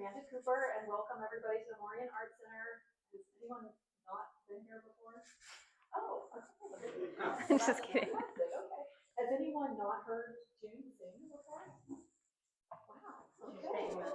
Amanda Cooper, and welcome everybody to the Moraine Art Center. Has anyone not been here before? Oh, I'm just kidding. Fantastic. Okay. Has anyone not heard June sing before? Wow. Okay. So,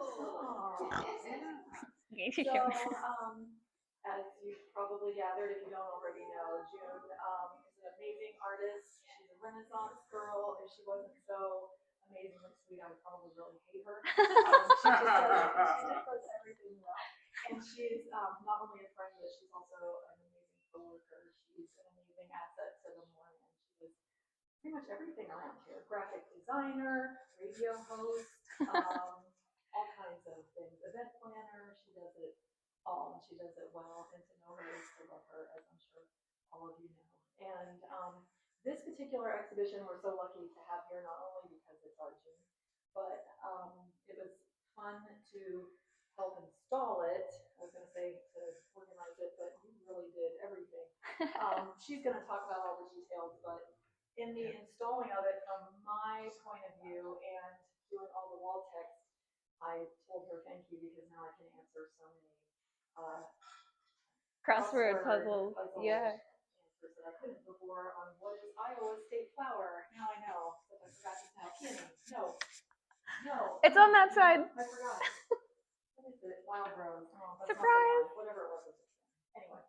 as you've probably gathered, if you don't already know, June is an amazing artist. She's a Renaissance girl. If she wasn't so amazingly sweet, I would probably really hate her. She just does everything well. And she's not only a friend, but she's also an amazing coworker. She's an amazing asset to the morning. She was pretty much everything around here. Graphic designer, radio host, all kinds of things. Event planner. She does it all, and she does it well. And to know her is to love her, as I'm sure all of you know. And this particular exhibition, we're so lucky to have here, not only because it's our June, but it was fun to help install it. I was going to say to organize it, but you really did everything. She's going to talk about all the details, but in the installing of it, from my point of view and doing all the wall text, I told her thank you because now I can answer so many crossword puzzles. Yeah. Answers that I couldn't before on what is Iowa state flower. Now I know, but I forgot to tell Kenny. No. It's on that side. I forgot. What is it? Wild rose. Oh, that's surprise. Whatever it was. Anyway.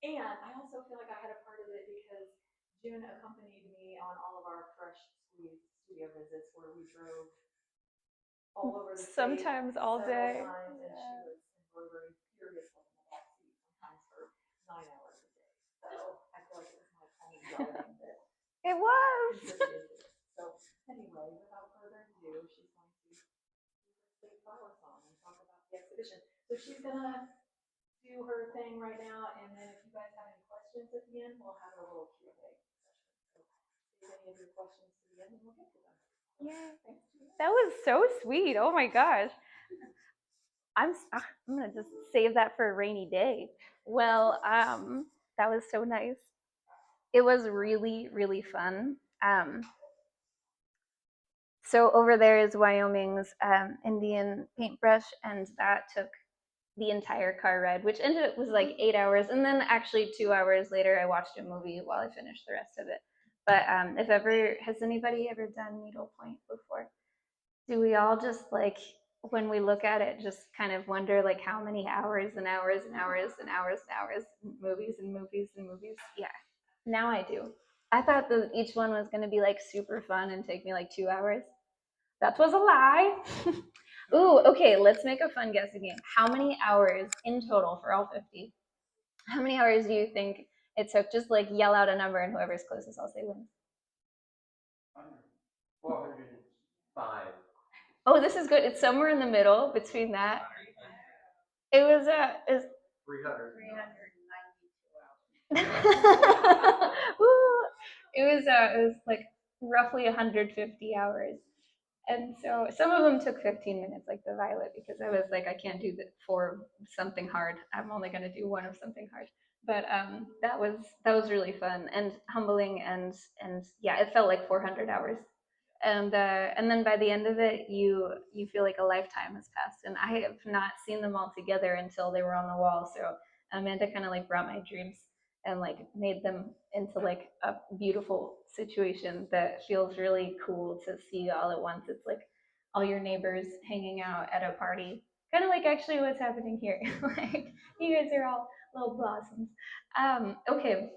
And I also feel like I had a part of it because June accompanied me on all of our fresh squeeze studio visits where we drove all over the state. Sometimes all day. Times, and she was embroidering furiously in the back seat, sometimes for 9 hours a day. So I feel like it was my kind of driving that it was. So anyway, without further ado, she's going to do her state flower song and talk about the exhibition. So she's gonna do her thing right now, and then if you guys have any questions at the end, we'll have a little Q&A session. So save any of your questions to the end, and we'll get to them. Yeah, that was so sweet. Oh my gosh. I'm gonna just save that for a rainy day. Well, that was so nice. It was really, really fun. So over there is Wyoming's Indian paintbrush, and that took the entire car ride, which ended up was like 8 hours, and then actually 2 hours later I watched a movie while I finished the rest of it. But has anybody ever done needlepoint before? Do we all just like, when we look at it, just kind of wonder like how many hours and hours and hours and hours and hours, movies and movies and movies? Yeah, now I do. I thought that each one was going to be like super fun and take me like 2 hours. That was a lie. Ooh, okay, let's make a fun guessing game. How many hours in total for all 50? How many hours do you think it took? Just like yell out a number, and whoever's closest, I'll say wins. 405. Oh, this is good. It's somewhere in the middle between that. It was 392 hours. It was like roughly 150 hours. And so some of them took 15 minutes, like the violet, because I was like, I can't do that for something hard. I'm only going to do one of something hard. But that was really fun and humbling, and yeah, it felt like 400 hours. And then by the end of it, you feel like a lifetime has passed. And I have not seen them all together until they were on the wall. So Amanda kind of like brought my dreams and like made them into like a beautiful situation that feels really cool to see all at once. It's like all your neighbors hanging out at a party, kind of like actually what's happening here. Like you guys are all little blossoms. Okay,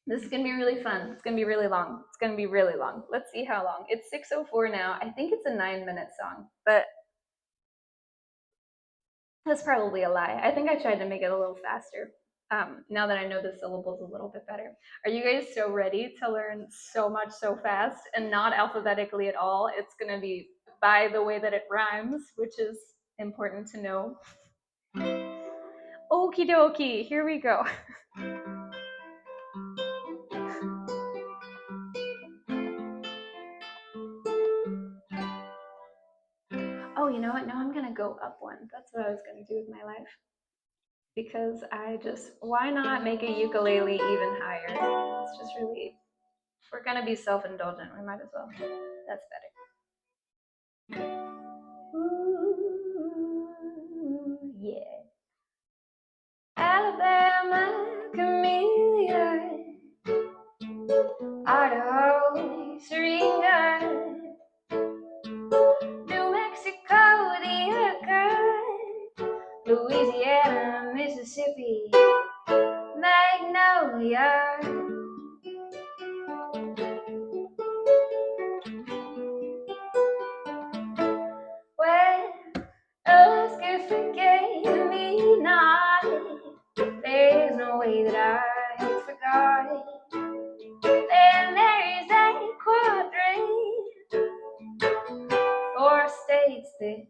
this is gonna be really fun. It's gonna be really long. It's gonna be really long. Let's see how long. It's 6:04 now. I think it's a 9-minute song, but that's probably a lie. I think I tried to make it a little faster. Now that I know the syllables a little bit better. Are you guys so ready to learn so much so fast, and not alphabetically at all? It's gonna be by the way that it rhymes, which is important to know. Okie dokie, here we go. Oh, you know what? Now I'm gonna go up one. That's what I was gonna do with my life. Because why not make a ukulele even higher? It's just really, if we're gonna be self-indulgent, we might as well. That's better. Ooh. Louisiana, Mississippi, Magnolia. Well, ask if forgave me not. There's no way that I forgot. Then there's a quadrant, 4 states that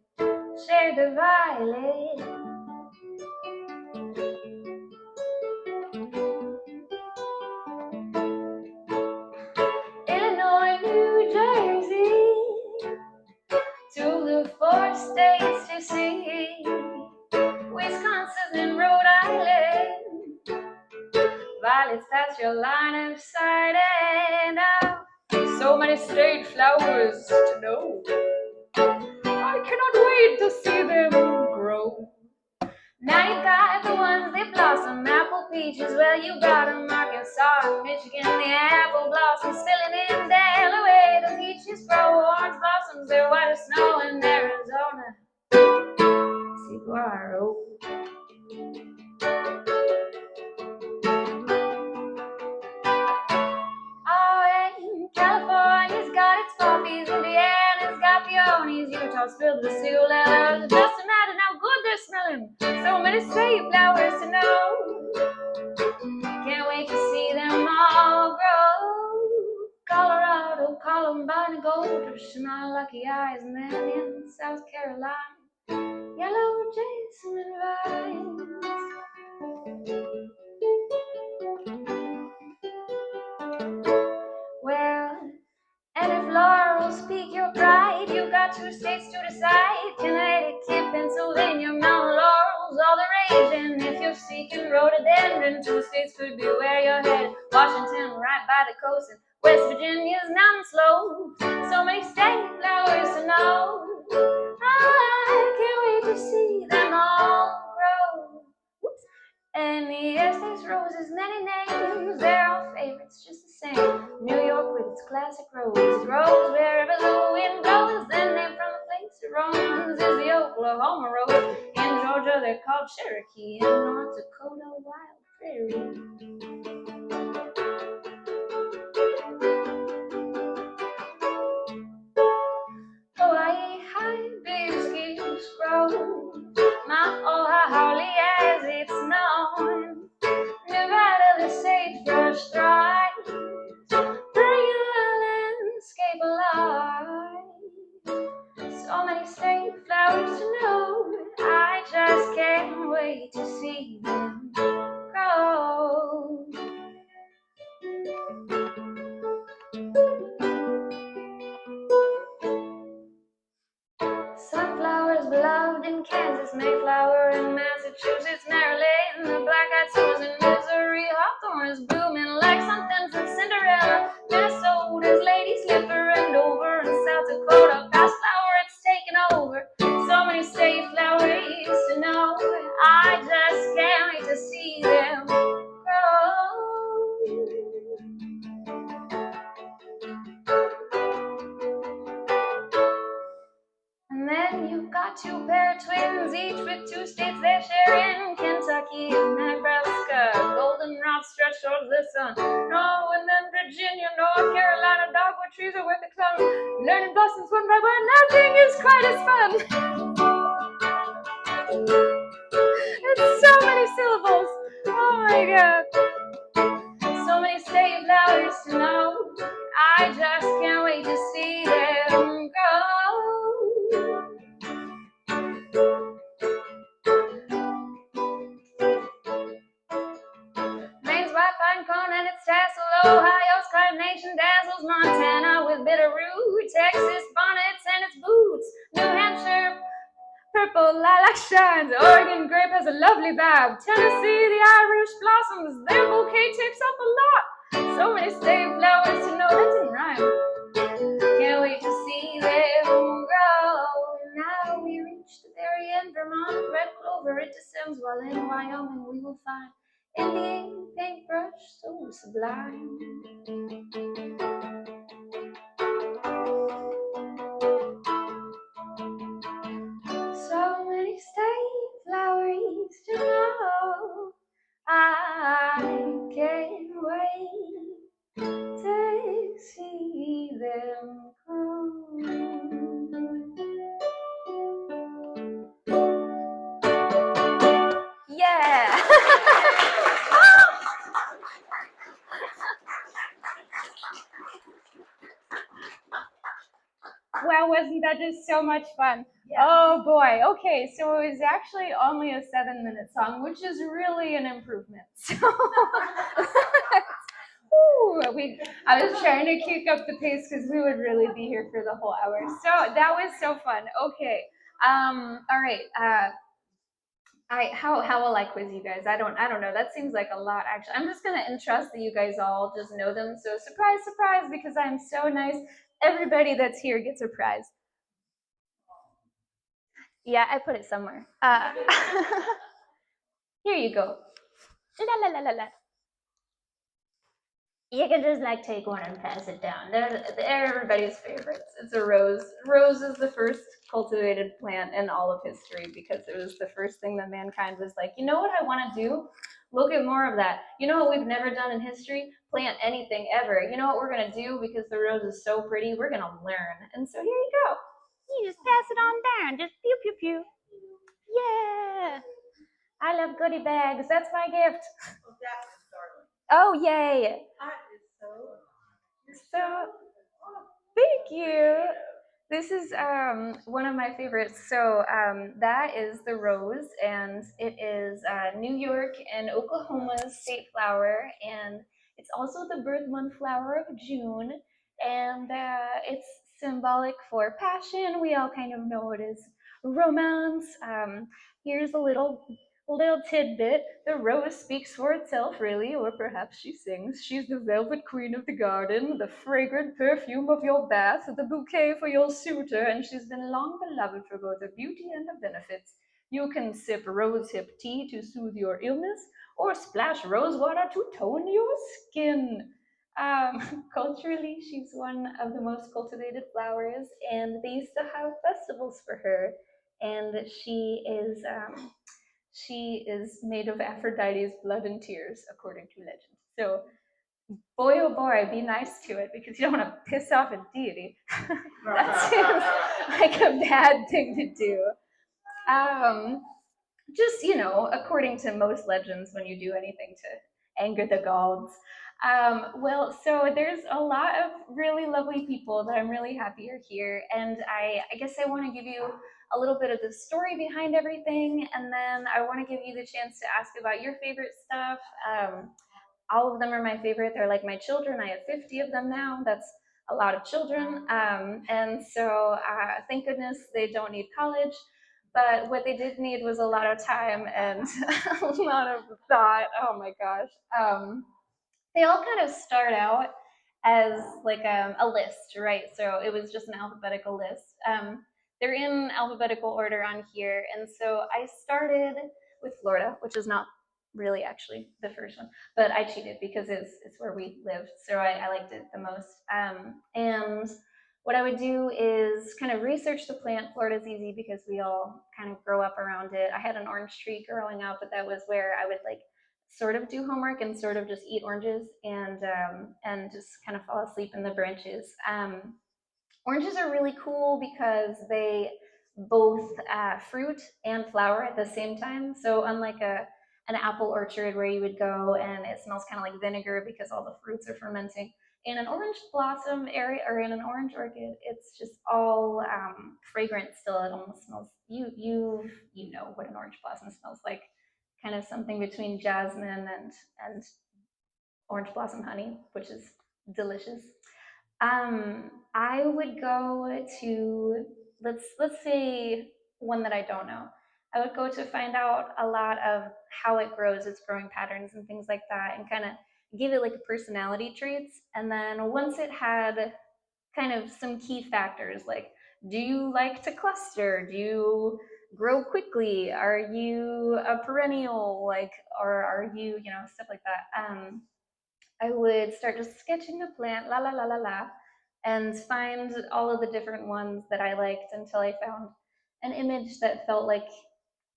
share the violet. Illinois, New Jersey, to the 4 states to see. Wisconsin and Rhode Island, violets, that's your line of sight. And so many state flowers to know. I cannot wait to see them grow. Now you got the ones that blossom, apple peaches, well you got 'em Arkansas, Michigan, the apple blossoms filling in Delaware. The peaches grow, orange blossoms, they're white as snow in Arizona. Saguaro. Oh, and California's got its poppies, Indiana's got peonies, Utah's filled with silelas. It doesn't matter how good they're smelling, so many state flowers to know. Can't wait to see them all grow. Colorado, Columbine, and Gold Rush, my lucky eyes, and then in South Carolina, yellow jasmine vines. Well, and if laurels speak your pride, you got 2 states to decide. Connecticut, Pennsylvania, mountain laurels, all the rage. And if you're seeking rhododendron, 2 states could be where you're headed. Washington, right by the coast, and West Virginia's mountain slopes. So many state flowers to know. I can't wait to see them all grow. Whoops. And yes, there's roses, many names. They're all favorites, just the same. New York with its classic rose grows wherever the wind blows. The name from the place it roams is the Oklahoma rose. In Georgia, they're called Cherokee. In North Dakota, wild prairie. Hawaii, hibiscus grow. Mount Ohio, as it's known. Nevada, the sagebrush thrives, bringing the landscape alive. So many state flowers to know. I just can't wait to see them grow. Sunflowers beloved in Kansas, Mayflower in Massachusetts, Maryland, the black-eyed rose in Missouri, hawthorn is blooming like something from Cinderella. Minnesota's Lady Slipper, and over in South Dakota, past flower it's taken over. So many state flowers to know. I just can't wait to see them grow. And then you've got 2 pair of twins, each with 2 states they're sharing. Kentucky and Nebraska, goldenrod stretch towards the sun. Oh, and then Virginia, North Carolina, dogwood trees are worth a climb. Learning blossoms one by one, nothing is quite as fun. It's so many syllables. Oh my god. So many state flowers to know. I just can't wait to see them grow. Maine's white pine cone and its tassel, Ohio's carnation dazzles, Montana with bitterroot, Texas bonnets and its boots, New Hampshire purple lilac shines, Oregon grape has a lovely vibe, Tennessee the Irish blossoms, their bouquet takes up a lot. So many state flowers to know, that didn't rhyme. Can't wait to see them grow. Now we reach the very end, Vermont, red clover it descends, while in Wyoming we will find Indian paintbrush so sublime. So many state flowery is so much fun. Oh boy. Okay, so it was actually only a 7-minute song, which is really an improvement. So I was trying to kick up the pace because we would really be here for the whole hour. So that was so fun. Okay. All right. How will I quiz you guys? I don't know. That seems like a lot actually. I'm just gonna entrust that you guys all just know them. So surprise, surprise, because I'm so nice. Everybody that's here gets a prize. Yeah, I put it somewhere. Here you go. La la la la la. You can just like take one and pass it down. They're everybody's favorites. It's a rose. Rose is the first cultivated plant in all of history because it was the first thing that mankind was like, you know what I want to do? Look at more of that. You know what we've never done in history? Plant anything ever. You know what we're gonna do because the rose is so pretty? We're gonna learn. And so here you go. You just pass it on down. Just pew pew pew. Yeah. I love goodie bags. That's my gift. Well, that is darling. Oh yay. That is so. So thank you. This is one of my favorites. So that is the rose, and it is New York and Oklahoma's state flower, and it's also the birth month flower of June, and it's symbolic for passion. We all kind of know it is romance. Here's a little tidbit. The rose speaks for itself, really, or perhaps she sings. She's the velvet queen of the garden, the fragrant perfume of your bath, the bouquet for your suitor, and she's been long beloved for both her beauty and her benefits. You can sip rosehip tea to soothe your illness, or splash rose water to tone your skin. Culturally, she's one of the most cultivated flowers, and they used to have festivals for her. And she is made of Aphrodite's blood and tears, according to legend. So, boy oh boy, be nice to it because you don't want to piss off a deity. That seems like a bad thing to do. Um, just, according to most legends, when you do anything to anger the gods. Well, so there's a lot of really lovely people that I'm really happy are here, and I guess I want to give you a little bit of the story behind everything, and then I want to give you the chance to ask about your favorite stuff. All of them are my favorite. They're like my children. I have 50 of them now. That's a lot of children. And so thank goodness they don't need college. But what they did need was a lot of time and a lot of thought. Oh my gosh. They all kind of start out as like a list, right? So it was just an alphabetical list. They're in alphabetical order on here. And so I started with Florida, which is not really actually the first one, but I cheated because it's where we lived. So I liked it the most. And what I would do is kind of research the plant. Florida's easy because we all kind of grow up around it. I had an orange tree growing up, but that was where I would like sort of do homework and sort of just eat oranges and just kind of fall asleep in the branches. Oranges are really cool because they both fruit and flower at the same time. So unlike an apple orchard where you would go and it smells kind of like vinegar because all the fruits are fermenting, in an orange blossom area or in an orange orchid, it's just all fragrant still. It almost smells you know what an orange blossom smells like, kind of something between jasmine and orange blossom honey, which is delicious. I would go to let's say one that I don't know. I would go to find out a lot of how it grows, its growing patterns and things like that, and kind of give it like a personality traits. And then once it had kind of some key factors like, do you like to cluster? Do you grow quickly? Are you a perennial, like, or are you, stuff like that. I would start just sketching the plant, la la la la la, and find all of the different ones that I liked until I found an image that felt like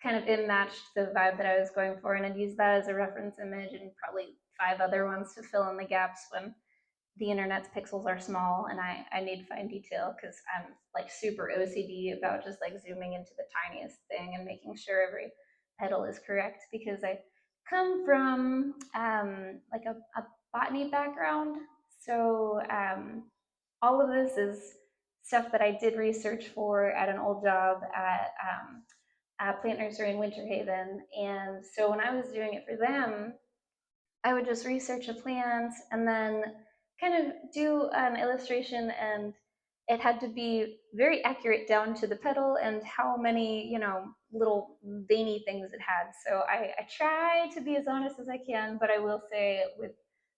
kind of it matched the vibe that I was going for, and I'd use that as a reference image and probably 5 other ones to fill in the gaps when the internet's pixels are small and I need fine detail because I'm like super OCD about just like zooming into the tiniest thing and making sure every petal is correct because I come from like a botany background. So all of this is stuff that I did research for at an old job at a plant nursery in Winter Haven. And so when I was doing it for them, I would just research a plant and then kind of do an illustration, and it had to be very accurate down to the petal and how many, little veiny things it had. So I try to be as honest as I can, but I will say with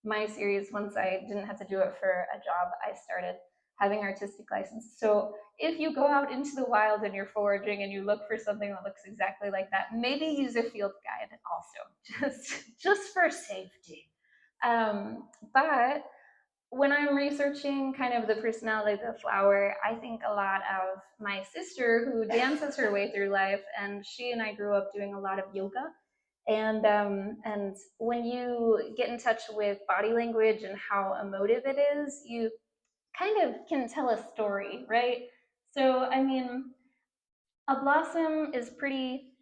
my series, once I didn't have to do it for a job, I started having artistic license. So if you go out into the wild and you're foraging and you look for something that looks exactly like that, maybe use a field guide also, just for safety. But when I'm researching kind of the personality of the flower, I think a lot of my sister who dances her way through life, and she and I grew up doing a lot of yoga. And when you get in touch with body language and how emotive it is, you kind of can tell a story, right? So, I mean, a blossom is pretty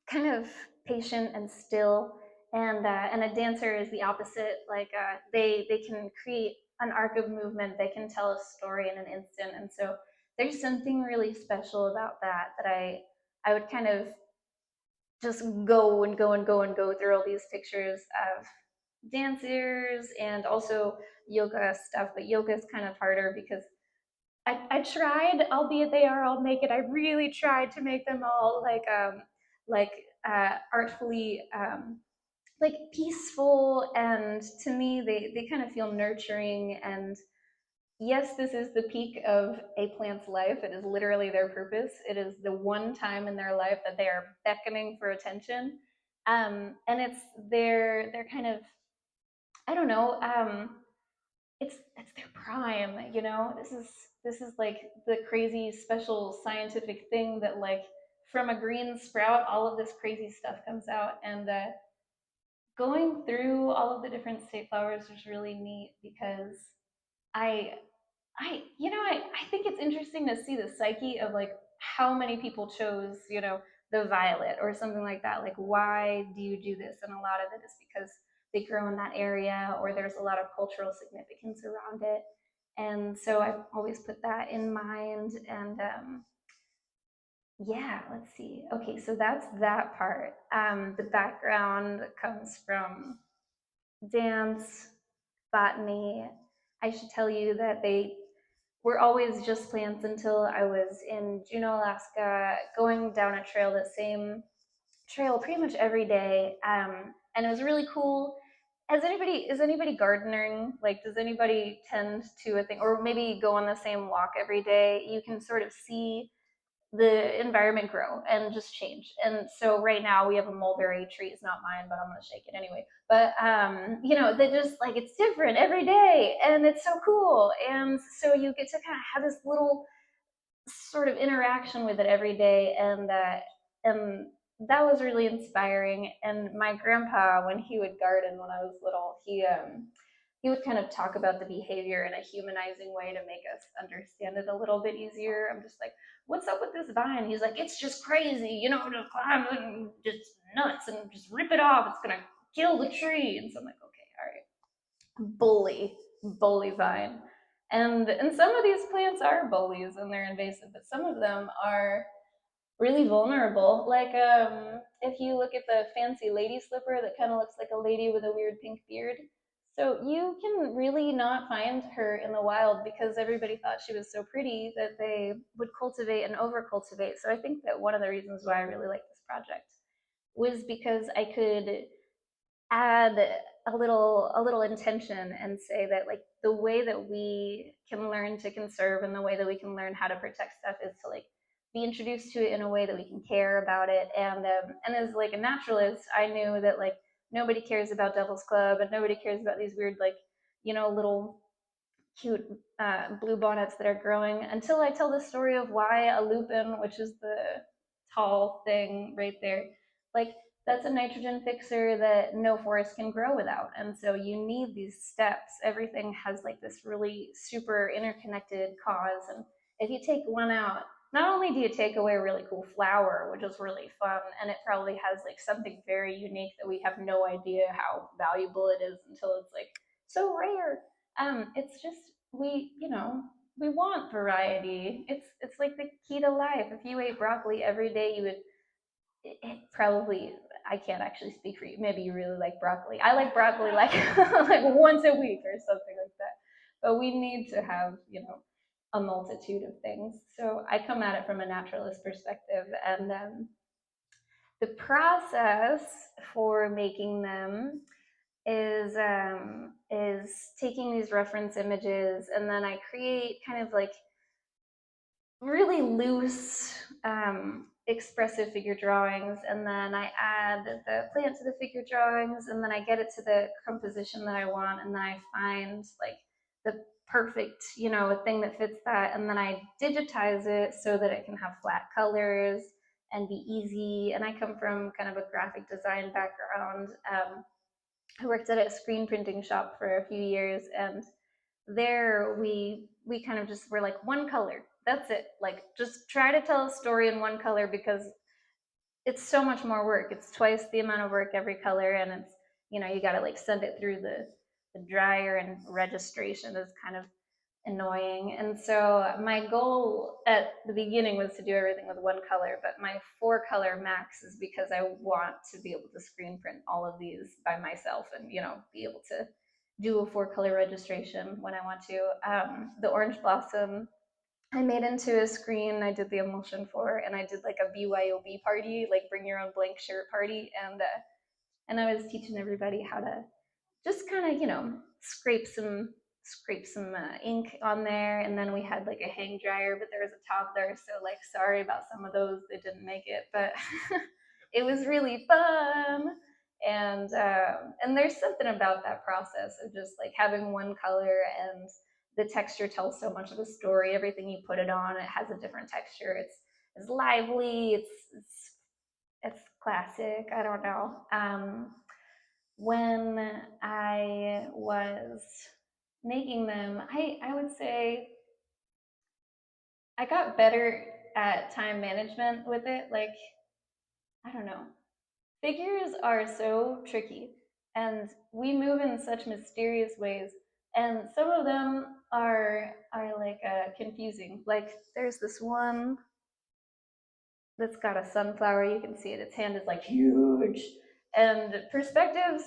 kind of patient and still, and a dancer is the opposite. Like they can create an arc of movement. They can tell a story in an instant, and so there's something really special about that I would kind of just go and go and go and go through all these pictures of dancers and also yoga stuff. But yoga is kind of harder because I tried, albeit they are all naked. I really tried to make them all like artfully like peaceful, and to me they kind of feel nurturing. And yes, this is the peak of a plant's life. It is literally their purpose. It is the one time in their life that they are beckoning for attention, and it's their kind of, I don't know, it's their prime, this is like the crazy special scientific thing that, like, from a green sprout all of this crazy stuff comes out. And going through all of the different state flowers was really neat because I I think it's interesting to see the psyche of, like, how many people chose, the violet or something like that. Like, why do you do this? And a lot of it is because they grow in that area, or there's a lot of cultural significance around it. And so I've always put that in mind. And yeah, let's see. Okay, so that's that part. The background comes from dance, botany. I should tell you that they were always just plants until I was in Juneau, Alaska, going down a trail, the same trail pretty much every day. And it was really cool. Is anybody gardening? Like, does anybody tend to a thing, or maybe go on the same walk every day? You can sort of see the environment grow and just change. And so right now we have a mulberry tree. It's not mine, but I'm gonna shake it anyway. But they just, like, it's different every day, and it's so cool. And so you get to kind of have this little sort of interaction with it every day, and that was really inspiring. And my grandpa, when he would garden when I was little, he would kind of talk about the behavior in a humanizing way to make us understand it a little bit easier. I'm just like, what's up with this vine? He's like, it's just crazy, just climb and just nuts and just rip it off. It's gonna kill the tree. And so I'm like, okay, all right, bully vine. And some of these plants are bullies and they're invasive, but some of them are really vulnerable. Like, if you look at the fancy lady slipper that kind of looks like a lady with a weird pink beard, so you can really not find her in the wild because everybody thought she was so pretty that they would cultivate and over cultivate. So I think that one of the reasons why I really like this project was because I could add a little intention and say that, like, the way that we can learn to conserve and the way that we can learn how to protect stuff is to, like, be introduced to it in a way that we can care about it. And as, like, a naturalist, I knew that, like, nobody cares about Devil's Club and nobody cares about these weird, like, little cute blue bonnets that are growing until I tell the story of why a lupin, which is the tall thing right there, like, that's a nitrogen fixer that no forest can grow without. And so you need these steps. Everything has, like, this really super interconnected cause. And if you take one out, not only do you take away a really cool flower, which is really fun, and it probably has, like, something very unique that we have no idea how valuable it is until it's, like, so rare. It's just, we, we want variety. It's like the key to life. If you ate broccoli every day, you would it probably, I can't actually speak for you. Maybe you really like broccoli. I like broccoli like like once a week or something like that. But we need to have, a multitude of things. So I come at it from a naturalist perspective, and the process for making them is taking these reference images, and then I create kind of like really loose, expressive figure drawings, and then I add the plant to the figure drawings, and then I get it to the composition that I want, and then I find like the perfect, thing that fits that, and then I digitize it so that it can have flat colors and be easy. And I come from kind of a graphic design background. I worked at a screen printing shop for a few years, and there we kind of just were like, one color, that's it, like just try to tell a story in one color, because it's so much more work. It's twice the amount of work every color, and it's, you got to like send it through the dryer, and registration is kind of annoying. And so my goal at the beginning was to do everything with one color, but my 4 color max is because I want to be able to screen print all of these by myself, and be able to do a 4 color registration when I want to. The orange blossom I made into a screen. I did the emulsion for, and I did like a BYOB party, like bring your own blank shirt party, and I was teaching everybody how to just kind of, scrape some ink on there. And then we had like a hang dryer, but there was a toddler, so like sorry about some of those that didn't make it, but it was really fun. And there's something about that process of just like having one color, and the texture tells so much of a story. Everything you put it on, it has a different texture. It's lively. It's classic. I don't know. When I was making them, I would say I got better at time management with it. Like, I don't know. Figures are so tricky, and we move in such mysterious ways, and some of them are like confusing. Like, there's this one that's got a sunflower. You can see it. Its hand is like huge. And perspectives,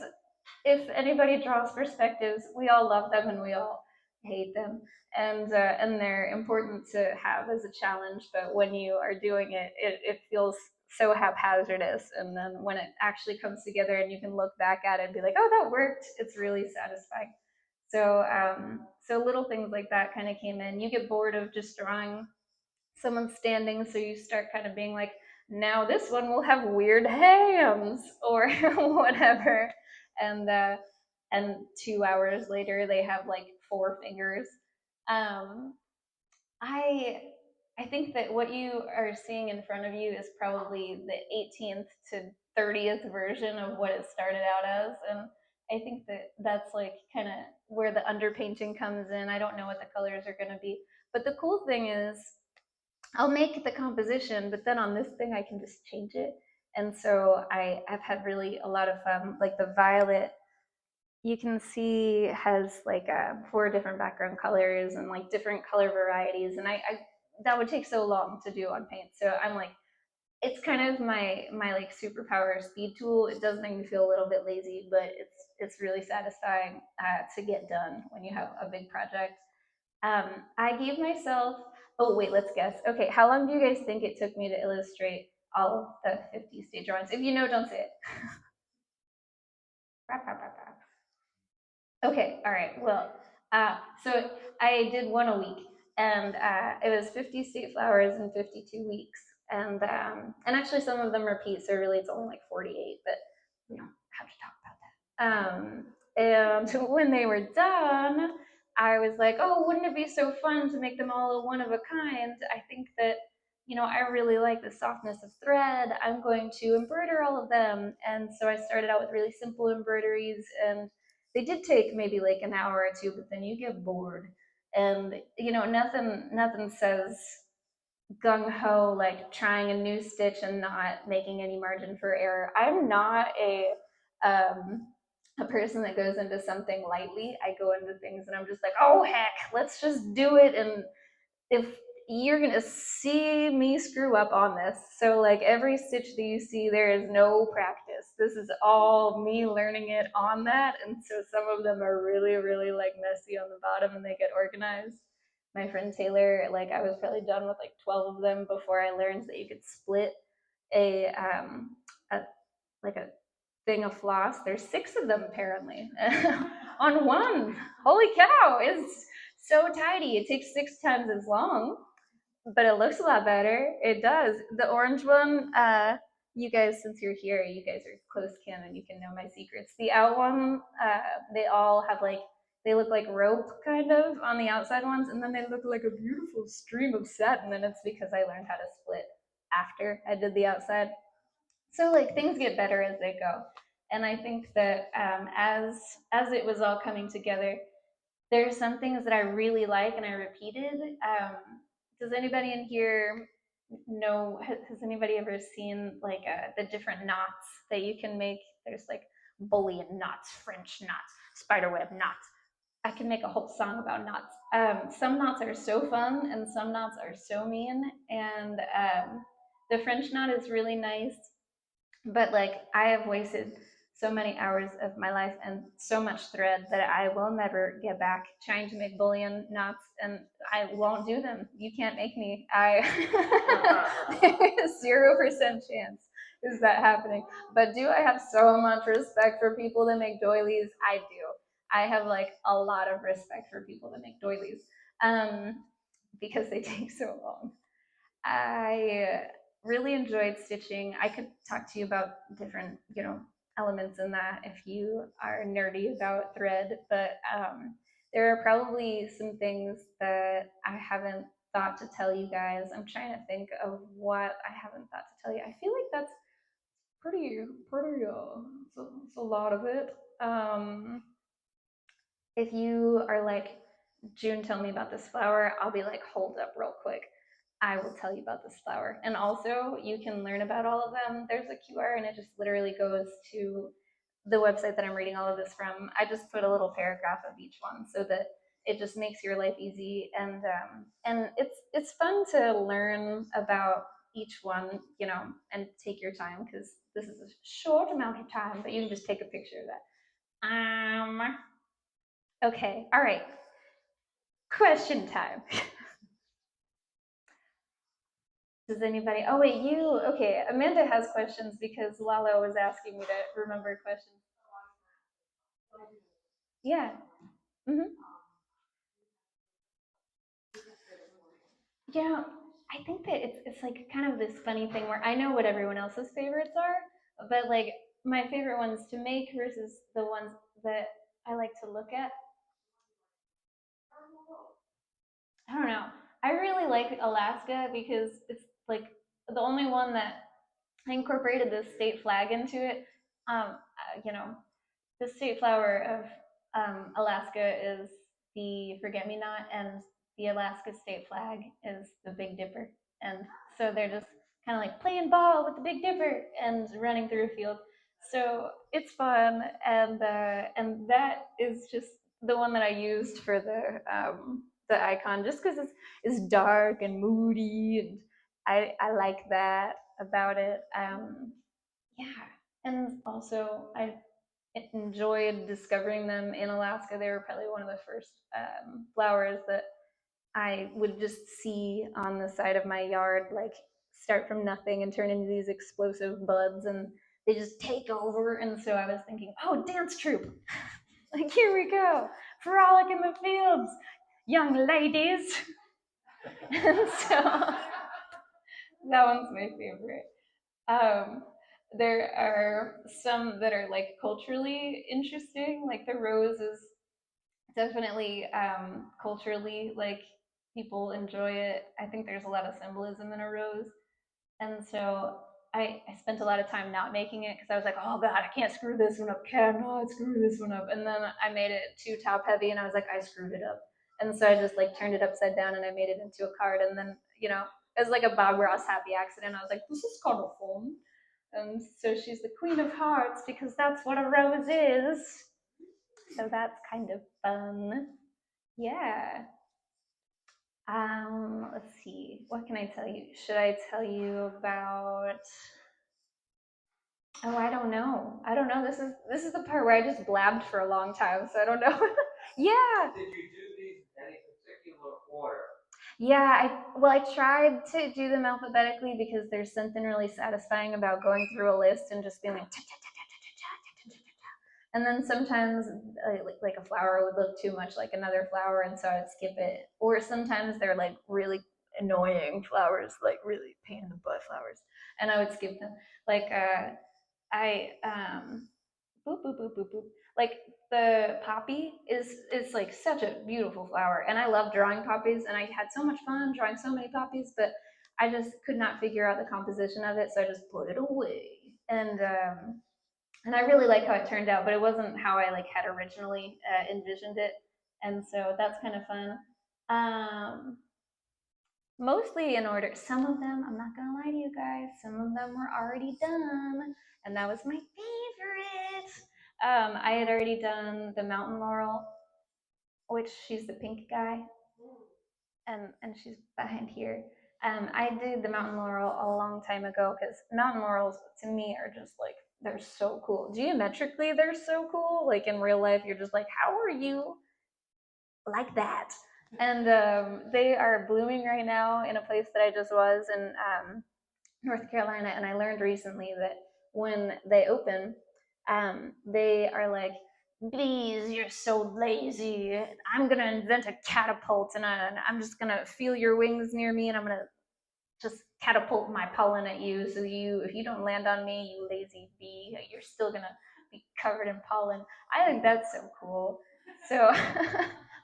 if anybody draws perspectives, we all love them and we all hate them. And they're important to have as a challenge. But when you are doing it, it feels so haphazardous. And then when it actually comes together and you can look back at it and be like, oh, that worked, it's really satisfying. So little things like that kind of came in. You get bored of just drawing someone standing, so you start kind of being like, now this one will have weird hands or whatever. And 2 hours later they have like 4 fingers. um i I think that what you are seeing in front of you is probably the 18th to 30th version of what it started out as. And I think that that's like kind of where the underpainting comes in. I don't know what the colors are going to be, but the cool thing is I'll make the composition, but then on this thing I can just change it. And so I've had really a lot of fun. Like the violet, you can see has like 4 different background colors and like different color varieties. And I that would take so long to do on paint. So I'm like, it's kind of my like superpower speed tool. It does make me feel a little bit lazy, but it's really satisfying to get done when you have a big project. I gave myself, oh, wait, let's guess. Okay, how long do you guys think it took me to illustrate all of the 50 stage drawings? If you know, don't say it. Okay, all right. Well, so I did one a week, and it was 50 state flowers in 52 weeks. And actually, some of them repeat, so really it's only like 48, but we don't have to talk about that. And when they were done, I was like, oh, wouldn't it be so fun to make them all one of a kind? I think that, I really like the softness of thread. I'm going to embroider all of them. And so I started out with really simple embroideries, and they did take maybe like an hour or two, but then you get bored. And nothing says gung ho like trying a new stitch and not making any margin for error. I'm not a person that goes into something lightly. I go into things and I'm just like, oh heck, let's just do it. if you're gonna see me screw up on this. So like every stitch that you see, there is no practice. This is all me learning it on that. And so some of them are really, really like messy on the bottom and they get organized. My friend Taylor, like I was probably done with like 12 of them before I learned that you could split a a like a thing of floss. There's 6 of them apparently on one. Holy cow! It's so tidy. It takes 6 times as long, but it looks a lot better. It does. The orange one, you guys, since you're here, you guys are close kin and you can know my secrets. The out one, they all have like, they look like rope kind of on the outside ones, and then they look like a beautiful stream of satin, and it's because I learned how to split after I did the outside. So like things get better as they go. And I think that as it was all coming together, there's some things that I really like and I repeated. Does anybody in here know? Has anybody ever seen like the different knots that you can make? There's like bullion knots, French knots, spiderweb knots. I can make a whole song about knots. Some knots are so fun and some knots are so mean. And the French knot is really nice, but like I have wasted so many hours of my life and so much thread that I will never get back trying to make bullion knots, and I won't do them. You can't make me. I 0% chance is that happening. But do I have so much respect for people that make doilies? I do. I have like a lot of respect for people that make doilies, because they take so long. I really enjoyed stitching. I could talk to you about different, elements in that if you are nerdy about thread, but there are probably some things that I haven't thought to tell you guys. I'm trying to think of what I haven't thought to tell you. I feel like that's pretty, it's a lot of it. If you are like, June, tell me about this flower, I'll be like, hold up real quick. I will tell you about this flower. And also, you can learn about all of them. There's a QR, and it just literally goes to the website that I'm reading all of this from. I just put a little paragraph of each one so that it just makes your life easy, and it's fun to learn about each one, and take your time because this is a short amount of time, but you can just take a picture of that. Okay, all right. Question time. Does anybody? Oh wait, you. Okay, Amanda has questions because Lala was asking me to remember questions. Yeah. Hmm. Yeah. I think that it's like kind of this funny thing where I know what everyone else's favorites are, but like my favorite ones to make versus the ones that I like to look at. I don't know. I really like Alaska because it's like the only one that incorporated the state flag into it. You know, the state flower of Alaska is the forget me not, and the Alaska state flag is the Big Dipper. And so they're just kind of like playing ball with the Big Dipper and running through a field. So it's fun, and that is just the one that I used for the icon, just because it's dark and moody, and I like that about it. Yeah, and also I enjoyed discovering them in Alaska. They were probably one of the first flowers that I would just see on the side of my yard, like start from nothing and turn into these explosive buds, and they just take over. And so I was thinking, oh, dance troupe, like here we go, frolic in the fields, young ladies. And so that one's my favorite. Um, there are some that are like culturally interesting, like the rose is definitely culturally like people enjoy it. I think there's a lot of symbolism in a rose, and so I spent a lot of time not making it because I was like, oh god, I can't screw this one up, cannot screw this one up, and then I made it too top heavy, and I was like, I screwed it up, and so I just like turned it upside down and I made it into a card, and then it was like a Bob Ross happy accident. I was like, this is kind of fun, and so she's the queen of hearts because that's what a rose is. So that's kind of fun. Yeah. Let's see. What can I tell you? Should I tell you about? Oh, I don't know. I don't know. This is the part where I just blabbed for a long time, so I don't know. Yeah. Did you do these in any particular order? Yeah, I tried to do them alphabetically because there's something really satisfying about going through a list and just being like, and then sometimes like a flower would look too much like another flower, and so I'd skip it. Or sometimes they're like really annoying flowers, like really pain in the butt flowers, and I would skip them. Like I boop boop boop boop boop. Like the poppy is like such a beautiful flower, and I love drawing poppies, and I had so much fun drawing so many poppies, but I just could not figure out the composition of it, so I just put it away. And I really like how it turned out, but it wasn't how I like had originally envisioned it, and so that's kind of fun. Um, Mostly in order. Some of them, I'm not gonna lie to you guys, some of them were already done, and that was my favorite. I had already done the mountain laurel, which she's the pink guy, and she's behind here. I did the mountain laurel a long time ago because mountain laurels to me are just like they're so cool. Geometrically, they're so cool. Like in real life, you're just like, how are you like that? And they are blooming right now in a place that I just was in North Carolina, and I learned recently that when they open, they are like, "Bees, you're so lazy. I'm gonna invent a catapult, and I'm just gonna feel your wings near me, and I'm gonna just catapult my pollen at you. So if you don't land on me, you lazy bee, you're still gonna be covered in pollen." I think that's so cool. So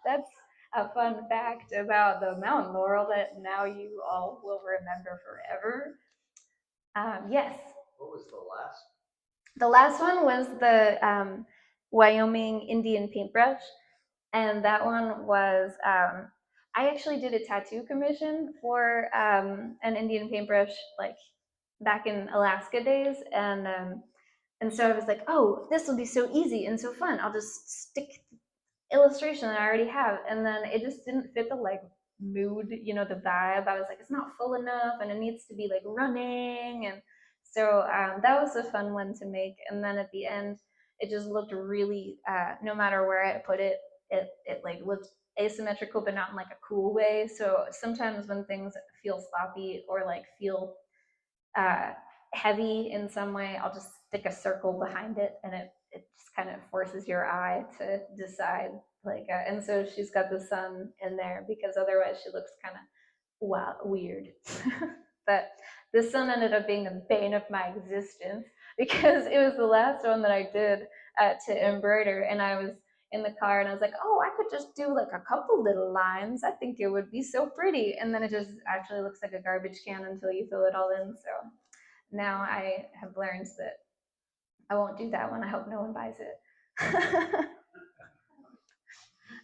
that's a fun fact about the mountain laurel that now you all will remember forever. Yes. What was the last? The last one was the Wyoming Indian paintbrush, and that one was I actually did a tattoo commission for an Indian paintbrush like back in Alaska days, and so I was like, oh, this will be so easy and so fun. I'll just stick illustration that I already have, and then it just didn't fit the like mood, the vibe. I was like, it's not full enough, and it needs to be like running, and so that was a fun one to make. And then at the end, it just looked really, no matter where I put it, it like looked asymmetrical, but not in like a cool way. So sometimes when things feel sloppy or like feel uh, heavy in some way, I'll just stick a circle behind it, and it just kind of forces your eye to decide. Like, and so she's got the sun in there because otherwise she looks kind of weird. But the sun ended up being the bane of my existence because it was the last one that I did to embroider, and I was in the car and I was like, oh, I could just do like a couple little lines. I think it would be so pretty. And then it just actually looks like a garbage can until you fill it all in. So now I have learned that I won't do that one. I hope no one buys it.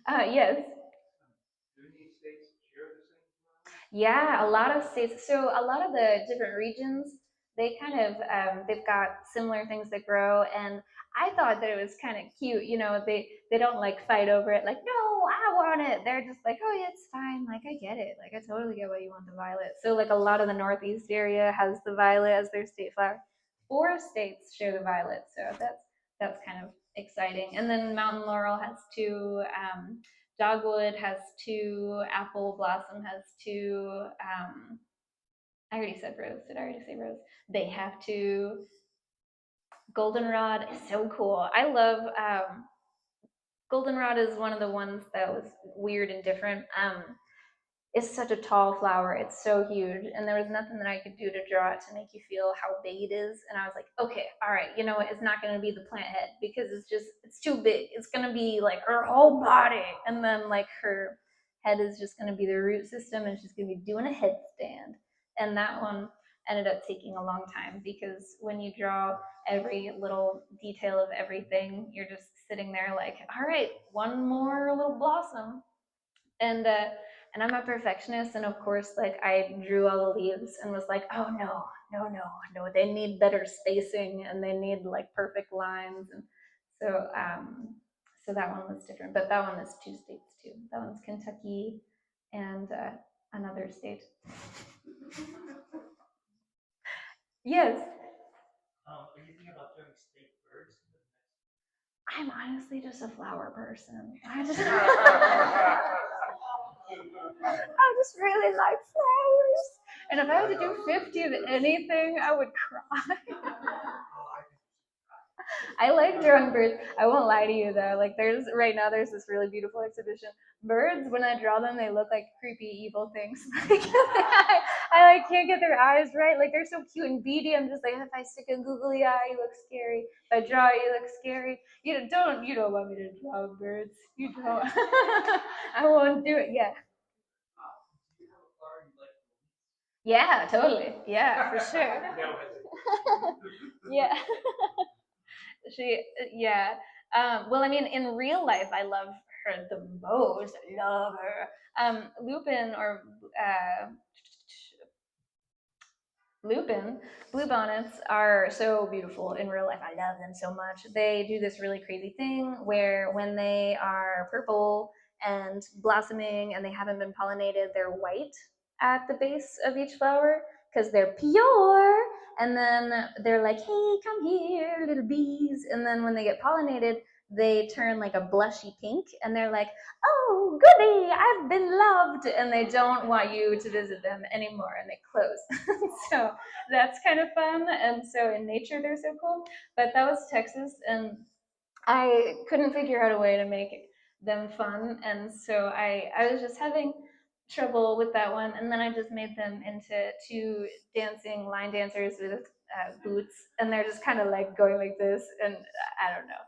Yes. Do these states share the same flower? Yeah, a lot of states. So a lot of the different regions, they kind of they've got similar things that grow, and I thought that it was kind of cute. They don't like fight over it. Like, no, I want it. They're just like, oh yeah, it's fine. Like I get it. Like I totally get why you want the violet. So like a lot of the Northeast area has the violet as their state flower. 4 states share the violet, so that's kind of exciting. And then mountain laurel has 2. Dogwood has 2. Apple blossom has 2. I already said rose. Did I already say rose? They have 2. Goldenrod is so cool. I love goldenrod is one of the ones that was weird and different. It's such a tall flower. It's so huge. And there was nothing that I could do to draw it to make you feel how big it is. And I was like, okay, all right, you know what? It's not going to be the plant head because it's too big. It's going to be like her whole body. And then like her head is just going to be the root system, and she's going to be doing a headstand. And that one ended up taking a long time because when you draw every little detail of everything, you're just sitting there like, all right, one more little blossom. And I'm a perfectionist, and of course, like I drew all the leaves and was like, oh no, no, no, no, they need better spacing and they need like perfect lines, and so that one was different. But that one is 2 states too. That one's Kentucky and another state. Yes. Are you thinking about doing state birds? I'm honestly just a flower person. I just really like flowers. And if I had to do 50 of anything, I would cry. I like drawing birds. I won't lie to you though. Like right now there's this really beautiful exhibition. Birds, when I draw them, they look like creepy, evil things. I like can't get their eyes right. Like they're so cute and beady. I'm just like, if I stick a googly eye, you look scary. If I draw it, you look scary. You don't want me to draw birds. You don't. I won't do it. Yeah. Yeah, totally. Yeah, for sure. Yeah. Yeah. Well, I mean, in real life, I love her the most. I love her. Lupin or Lupin, bluebonnets are so beautiful in real life. I love them so much. They do this really crazy thing where when they are purple and blossoming and they haven't been pollinated, they're white at the base of each flower because they're pure. And then they're like, hey, come here, little bees. And then when they get pollinated, they turn like a blushy pink and they're like, oh, goody, I've been loved. And they don't want you to visit them anymore and they close. So that's kind of fun. And so in nature, they're so cool. But that was Texas, and I couldn't figure out a way to make them fun. And so I was just having trouble with that one. And then I just made them into two dancing line dancers with boots. And they're just kind of like going like this. And I don't know.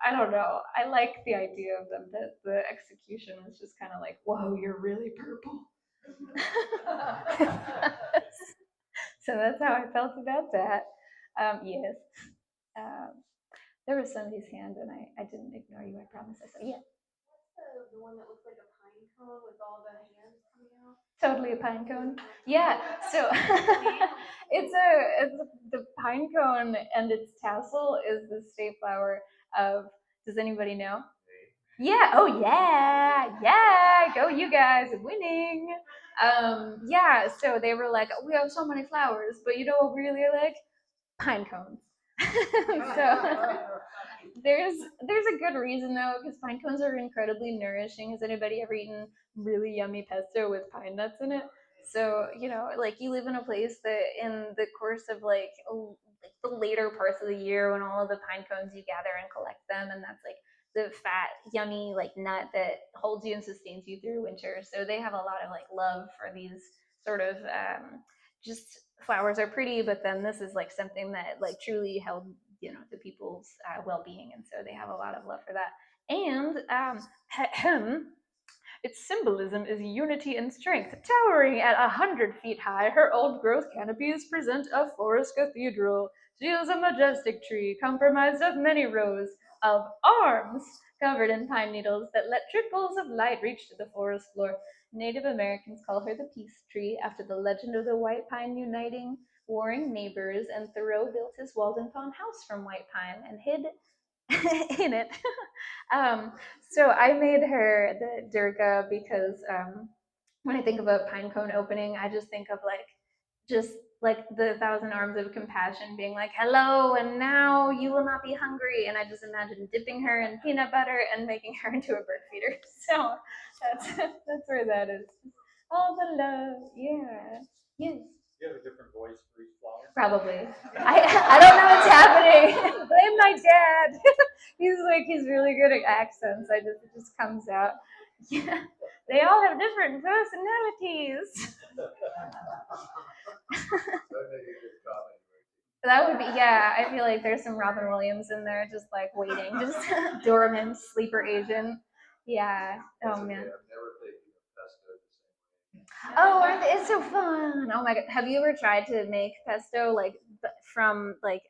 I don't know. I like the idea of them, that the execution was just kind of like, whoa, you're really purple. So that's how I felt about that. Yes. Um, there was somebody's hand, and I didn't ignore you. I promise. I said, yeah. What's the one that looks like a pine cone with all the hands coming out? Totally a pine cone. Yeah. So it's the pine cone, and its tassel is the state flower of. Does anybody know? Yeah. Oh yeah. Yeah. Go you guys, winning. Yeah. So they were like, we have so many flowers, but you know what we really like? Pine cones. So there's a good reason though, because pine cones are incredibly nourishing. Has anybody ever eaten really yummy pesto with pine nuts in it? So like you live in a place that in the course of like the later parts of the year when all of the pine cones you gather and collect them, and that's like the fat, yummy like nut that holds you and sustains you through winter. So they have a lot of like love for these sort of just flowers are pretty, but then this is like something that like truly held the people's well-being, and so they have a lot of love for that. And its symbolism is unity and strength. Towering at 100 feet high, her old growth canopies present a forest cathedral. She is a majestic tree, comprised of many rows of arms covered in pine needles that let trickles of light reach to the forest floor. Native Americans call her the peace tree after the legend of the white pine uniting warring neighbors, and Thoreau built his Walden Pond house from white pine and hid in it. um, so I made her the Durga because when I think of a pine cone opening, I just think of just like the thousand arms of compassion being like, hello, and now you will not be hungry. And I just imagine dipping her in peanut butter and making her into a bird feeder. So that's where that is. All the love, yeah, yes. You have a different voice for each flower? Probably. I don't know what's happening. Blame my dad. He's really good at accents. It just comes out. Yeah. They all have different personalities. That would be, yeah. I feel like there's some Robin Williams in there, just like waiting, just doorman, sleeper agent. Yeah. Oh man. Oh, it's so fun. Oh my god. Have you ever tried to make pesto like from like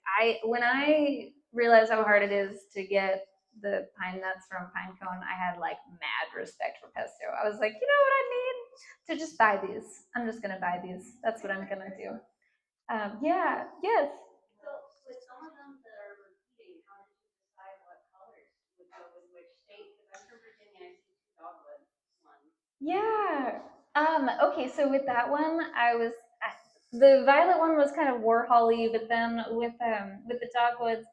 when I realized how hard it is to get the pine nuts from pine cone, I had like mad respect for pesto. I was like, you know what I need? To just buy these. I'm just gonna buy these. That's what I'm gonna do. Yeah, yes. So with some of them that are repeating, how did you decide what colors would go with which state? Because I'm from Virginia, I see two dogwood ones. Yeah. Okay, so with that one, the violet one was kind of Warholy, but then with the dogwoods,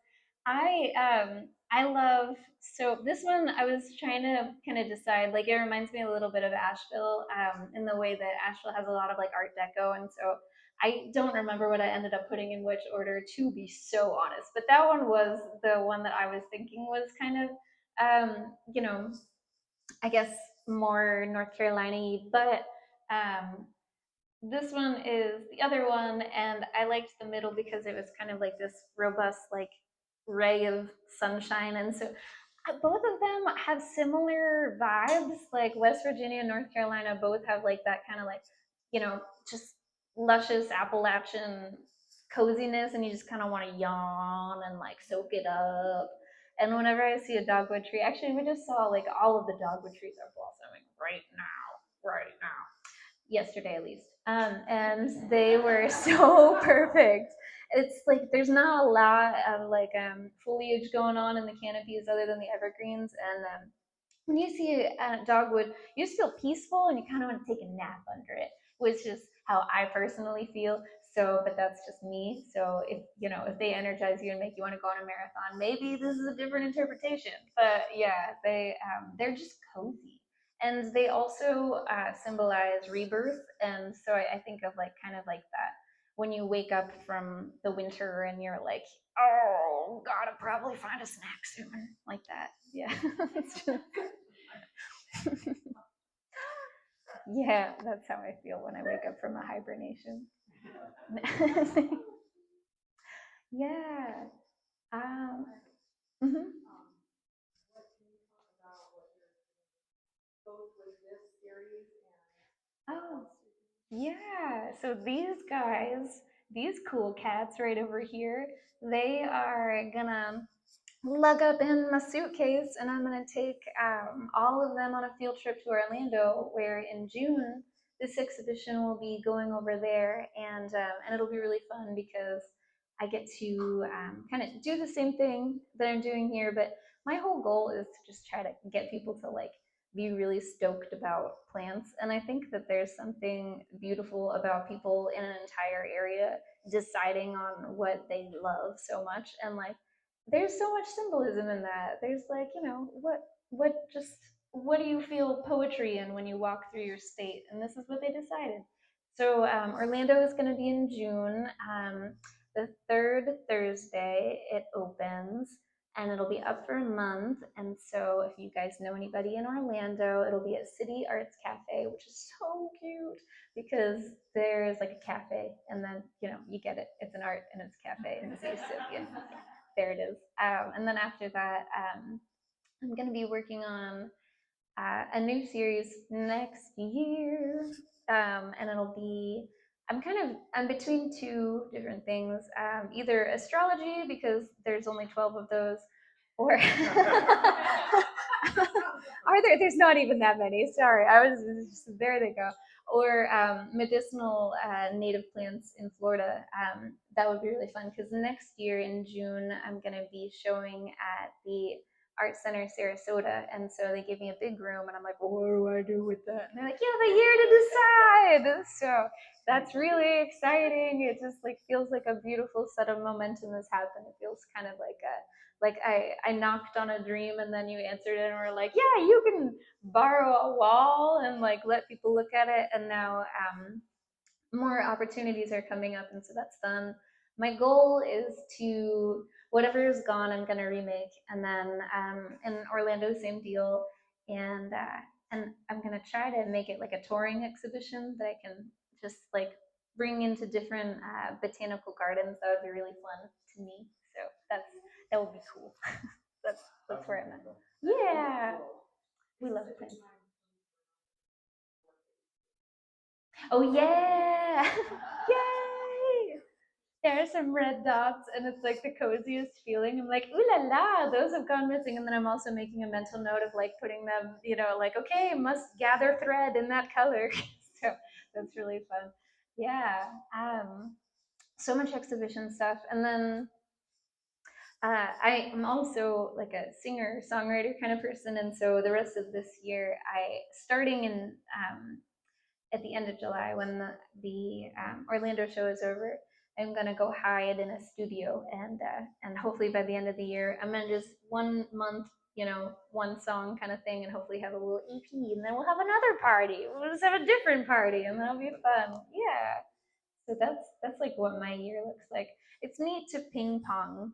I love so this one I was trying to kind of decide, like it reminds me a little bit of Asheville, in the way that Asheville has a lot of like Art Deco, and so I don't remember what I ended up putting in which order, to be so honest, but that one was the one that I was thinking was kind of you know, I guess more North Carolina-y, but um, this one is the other one, and I liked the middle because it was kind of like this robust, like ray of sunshine, and so both of them have similar vibes. Like West Virginia and North Carolina both have like that kind of like, you know, just luscious Appalachian coziness, and you just kind of want to yawn and like soak it up. And whenever I see a dogwood tree, actually, we just saw like all of the dogwood trees are blossoming right now, yesterday at least. And they were so perfect. It's like there's not a lot of like foliage going on in the canopies other than the evergreens, and when you see a dogwood, you just feel peaceful and you kind of want to take a nap under it, which is how I personally feel. So, but that's just me. So if you know if they energize you and make you want to go on a marathon, maybe this is a different interpretation. But yeah, they're just cozy, and they also symbolize rebirth. And so I think of like kind of like that when you wake up from the winter and you're like, oh, gotta probably find a snack soon, like that. Yeah, it's just, yeah, that's how I feel when I wake up from a hibernation. Yeah. Um, mhm. What can you talk about what you're both with this series and what Oh, else you're doing? yeah. So these cool cats right over here, they are gonna lug up in my suitcase, and I'm going to take all of them on a field trip to Orlando, where in June this exhibition will be going over there, and it'll be really fun because I get to kind of do the same thing that I'm doing here. But my whole goal is to just try to get people to like be really stoked about plants, and I think that there's something beautiful about people in an entire area deciding on what they love so much, and like there's so much symbolism in that. There's like, you know, what do you feel poetry in when you walk through your state? And this is what they decided. So Orlando is going to be in June. The third Thursday it opens, and it'll be up for a month. And so if you guys know anybody in Orlando, it'll be at City Arts Cafe, which is so cute because there's like a cafe, and then you know you get it. It's an art and it's cafe and it's utopian. There it is. And then after that, I'm going to be working on a new series next year, and it'll be I'm between two different things, either astrology because there's only 12 of those, or are there's not even that many. Sorry, I was just, there they go. Or medicinal native plants in Florida. That would be really fun because next year in June I'm going to be showing at the Art Center Sarasota, and so they gave me a big room, and I'm like, well, what do I do with that? And they're like, you have a year to decide. So that's really exciting. It just like feels like a beautiful set of momentum has happened. It feels kind of like I knocked on a dream, and then you answered it and were like, yeah, you can borrow a wall and like let people look at it. And now more opportunities are coming up, and so that's fun. My goal is to whatever is gone, I'm gonna remake, and then in Orlando, same deal, and I'm gonna try to make it like a touring exhibition that I can just like bring into different botanical gardens. That would be really fun to me. So that would be cool. That's where I'm at. Yeah, we love plants. Oh yeah! Yay! There are some red dots, and it's like the coziest feeling. I'm like, ooh la la, those have gone missing. And then I'm also making a mental note of like putting them, you know, like, okay, must gather thread in that color. So that's really fun. Yeah. So much exhibition stuff. And then I am also like a singer songwriter kind of person. And so the rest of this year, starting at the end of July when the Orlando show is over, I'm gonna go hide in a studio and hopefully by the end of the year I'm gonna just 1 month, one song kind of thing, and hopefully have a little EP, and then we'll have another party. We'll just have a different party, and that'll be fun. Yeah. So that's like what my year looks like. It's neat to ping pong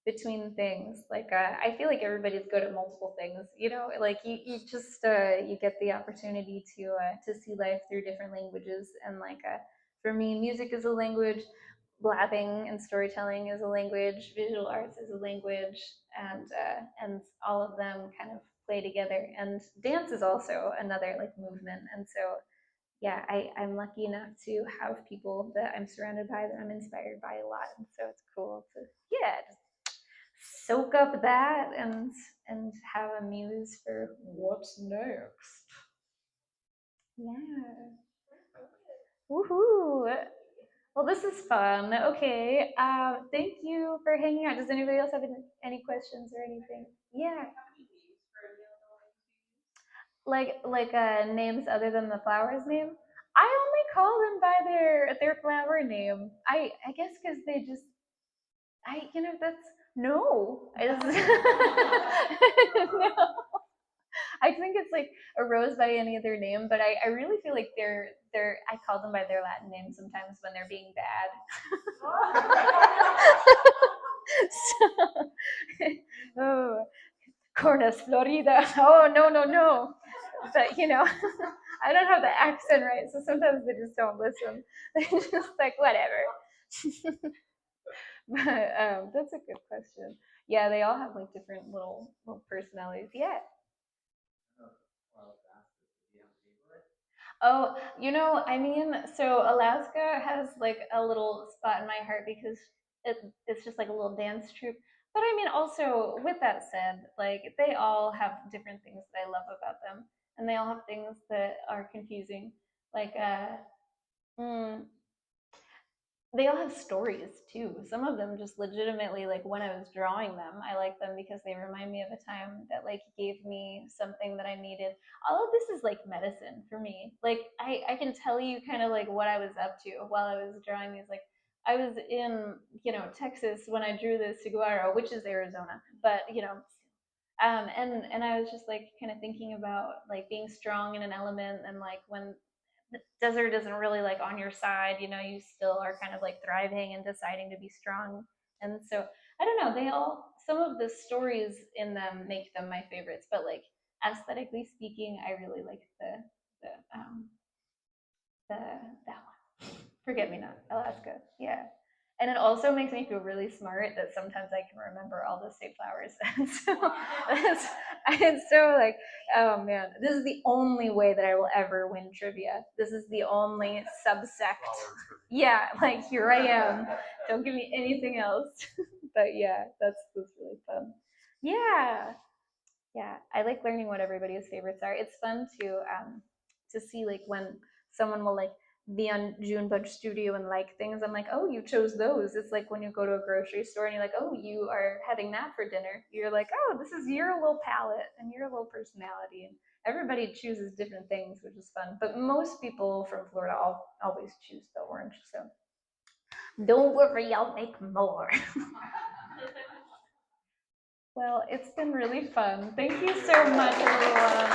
between things. Like I feel like everybody's good at multiple things. Like you just you get the opportunity to see life through different languages. And like for me, music is a language, blabbing and storytelling is a language, visual arts is a language, and all of them kind of play together. And dance is also another like movement. And so yeah, I'm lucky enough to have people that I'm surrounded by that I'm inspired by a lot. And so it's cool to, yeah, just soak up that and have a muse for what's next. Yeah. Woohoo. Well, this is fun. Okay. Thank you for hanging out. Does anybody else have any questions or anything? Yeah. Like names other than the flower's name. I only call them by their flower name. I guess because they just that's no. No. I think it's like a rose by any other name, but I really feel like they're I call them by their Latin name sometimes when they're being bad. So, oh, Cornus Florida. Oh no. But I don't have the accent right, so sometimes they just don't listen. They're just like whatever. But that's a good question. Yeah, they all have like different little personalities. Yeah. Oh, I mean, so Alaska has like a little spot in my heart because it's just like a little dance troupe. But I mean, also with that said, like they all have different things that I love about them, and they all have things that are confusing. Like, mm, they all have stories too. Some of them just legitimately, like when I was drawing them, I like them because they remind me of a time that like gave me something that I needed. All of this is like medicine for me. Like I can tell you kind of like what I was up to while I was drawing these. Like I was in Texas when I drew the saguaro, which is Arizona, but and I was just like kind of thinking about like being strong in an element, and like when the desert isn't really like on your side, you still are kind of like thriving and deciding to be strong. And so I don't know, some of the stories in them make them my favorites, but like aesthetically speaking, I really like the that one. Forget Me Not, Alaska. Yeah. And it also makes me feel really smart that sometimes I can remember all the state flowers. And so it's so like, oh man, this is the only way that I will ever win trivia. This is the only subsect. Yeah, like here I am. Don't give me anything else. But yeah, that's really fun. Yeah, yeah, I like learning what everybody's favorites are. It's fun to see like when someone will like be on June Budge Studio and like things. I'm like, oh, you chose those. It's like when you go to a grocery store and you're like, oh, you are having that for dinner. You're like, oh, this is your little palette and your little personality. And everybody chooses different things, which is fun. But most people from Florida always choose the orange. So don't worry, I'll make more. Well, it's been really fun. Thank you so much, everyone.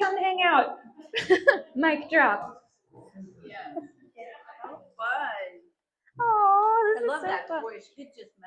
Come hang out. Mic drop. How fun. Oh, I this love is so that fun. toy. She could just